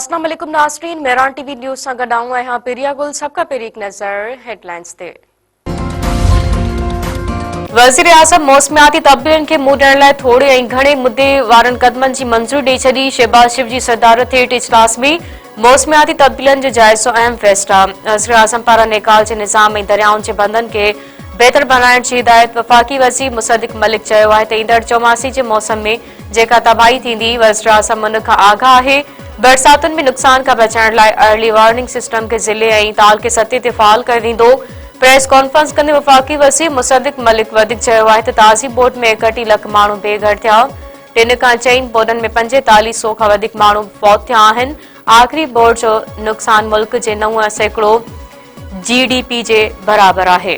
अस्सलाम वालेकुम नाज़रीन, मेहरान टीवी न्यूज़ सां गॾु आऊं आहियां पिरिया गुल। सब खां पहिरीं हिकु नज़र हेडलाइंस ते। वज़ीर आज़म मौसमियाती तब्दीलियुनि खे मुंहुं ॾियण लाइ थोरे ऐं घणे मुदे वारनि क़दमनि जी मंज़ूरी ॾेई छॾी। शहबाज शरीफ़ जी सदारत हेठि इजलास में मौसमियाती तब्दीलियुनि जो जाइज़ो अहम फ़ैसिला। वज़ीर आज़म पारां नेकाल जे निज़ाम ऐं दरियाउनि जे बंदनि खे बेहतर बनाइण जी हिदायत। वफ़ाक़ी वज़ीर मुसद्दिक़ मलिक चयो आहे त ईंदड़ चौमासी जे मौसम में जेका तबाही थींदी, वज़ीर आज़म उन खां आगाह आहे। बरसातुनि में नुक़सान खां बचाइण लाइ अर्ली वार्निंग सिस्टम खे ज़िले ऐं ताल के सतह ते फ़ाल कयो वेंदो। प्रेस कॉन्फ्रेंस कंदे वफ़ाक़ी वज़ीर मुसद्दिक़ मलिक वधीक चयो आहे त ताज़ी बोर्ड में 31 लख माण्हू बेघर थिया। 3 खां 4 बोर्डनि में 4500 खां वधीक माण्हू फौत थिया आहिनि। आख़िरी बोर्ड जो नुक़सान मुल्क जे 9% GDP जे बराबर आहे।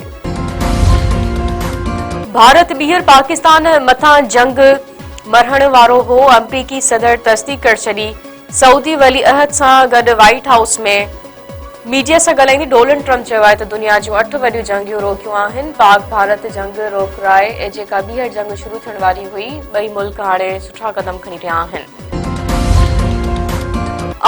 भारत ॿीहर पाकिस्तान मथां जंग मरण वारो हो। अमरीकी सदर तस्दीक करे छॾी। सऊदी वली अहद सां गॾु व्हाइट हाउस में मीडिया सां ॻाल्हाईंदे डोनाल्ड ट्रम्प चयो आहे त दुनिया जूं 8 वॾियूं जंगियूं रोकियूं आहिनि। पाक भारत जंग रोकराए ऐं जेका ॿीहर जंग शुरू थियण वारी हुई, ॿई मुल्क हाणे सुठा क़दम खणी रहिया आहिनि।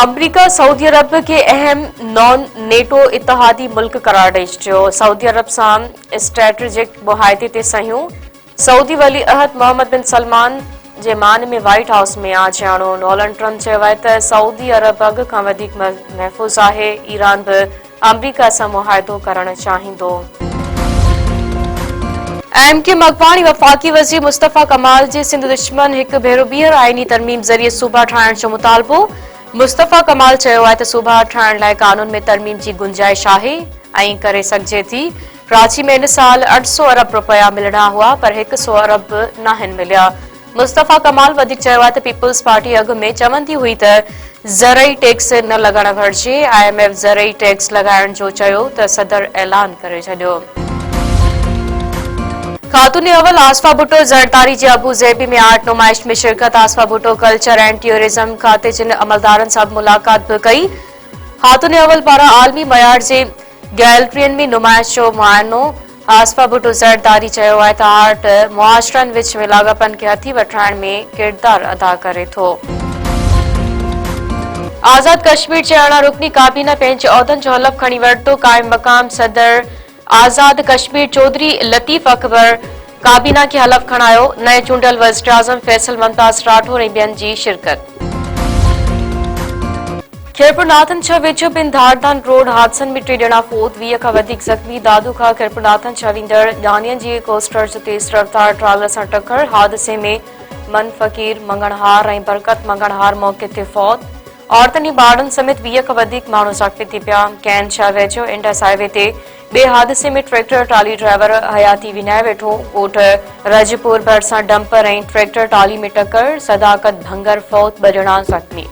अमरीका सऊदी अरब खे अहम नॉन नेटो इतिहादी मुल्क करार ॾेई छॾियो। सऊदी अरब सां स्ट्रेटेजिक मुआहदे ते सहियूं। सऊदी वली अहद मोहम्मद बिन सलमान जे मान में व्हाइट हाउस में आज आणो। डोनाल्ड ट्रम्प चयो आहे त सऊदी अरब अॻ खां वधीक महफ़ूज़ आहे। ईरान बि अमरीका सां मुआहदो करणु चाहींदो। MK मकवाणी वफ़ाक़ी वज़ीर मुस्तफ़ा कमाल जे सिंध दुश्मन हिकु भेरो ॿीहर आईनी तरमीम ज़रिए सूबा ठाहिण जो मुतालबो। मुस्तफ़ा कमाल चयो आहे त सूबा ठाहिण लाइ कानून में तरमीम जी गुंजाइश आहे ऐं करे सघिजे थी। कराची में इन साल 800 अरब रुपया मिलणा हुआ, पर 100 अरब बि नाहिनि मिलिया। मुस्तफ़ा कमाल वधीक चयो आहे त पीपल्स पार्टी अॻु में चवंदी हुई त ज़रई टैक्स न लॻणु घुरिजे। IMF ज़रई टैक्स लॻाइण जो चयो त सदर ऐलान करे छॾियो। खातून अव्वल आसफा भुट्टो ज़रदारी जे अबू ज़ैबी में आर्ट नुमाइश में शिरकत। आसफा भुट्टो कल्चर एंड टूरिज्म खाते जिन अमलदारनि सां मुलाक़ात बि कई। खातून अव्वल पारां आलमी मयार जे गैलरियुनि में नुमाइश जो मुआयनो। आसफा भुट्टो ज़रदारी चयो आहे त आर्ट मुआशरनि विच में लाॻापन खे हथी वठाइण में किरदार अदा करे थो। आज़ाद कश्मीर जे अरिड़हं रुकनी काबीना पंहिंजे उहिदनि जो हलफ़ खणी वरितो। क़ाइम मक़ाम सदर आज़ाद कश्मीर चौधरी लतीफ़ अकबर काबीना खे हलफ़ खणायो। नए चूंडियल वज़ीर आज़म फैसल मुमताज़ राठौर ऐं ॿियनि जी शिरकत। खिरपुर नाथन छह वेझो ॿिनि धारदार रोड हादसनि में 3 ॼणा फौत, 20 खां वधीक ज़ख़्मी। दादू खां खिरपुर नाथन छह वेंदड़ ॼाणियनि जी कोस्टर जो तेज़ रफ़्तार ट्रालर सां टकरु। हादसे में मन फ़क़ीर मंगणहार ऐं बरकत मंगणहार मौक़े ते फौत। औरतुनि ऐं ॿारनि समेत 20 खां वधीक माण्हू ज़ख़्मी थी पिया। कैन छह वेझो इंडस हाईवे ते ॿिए हादसे में ट्रैक्टर ट्राली ड्राइवर हयाती विञाए वेठो। कोट रजपुर भरिसां डंपर ऐं ट्रैक्टर ट्राली में टकरु। सदाकत भंगर फौत, 2 ॼणा ज़ख़्मी।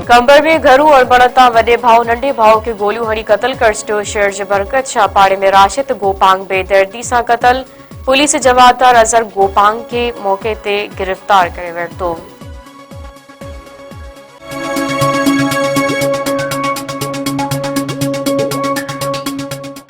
कंबर में घरू और बणता वॾे भाउ नंढे भाउ खे गोलियूं हणी क़तल करे छॾियो। शहर जे बरकत शाह पाड़े में राशिद गोपांग बेदर्दी सां क़तल। पुलिस जवाबदार अज़हर गोपांग खे मौक़े ते गिरफ़्तार करे वरितो।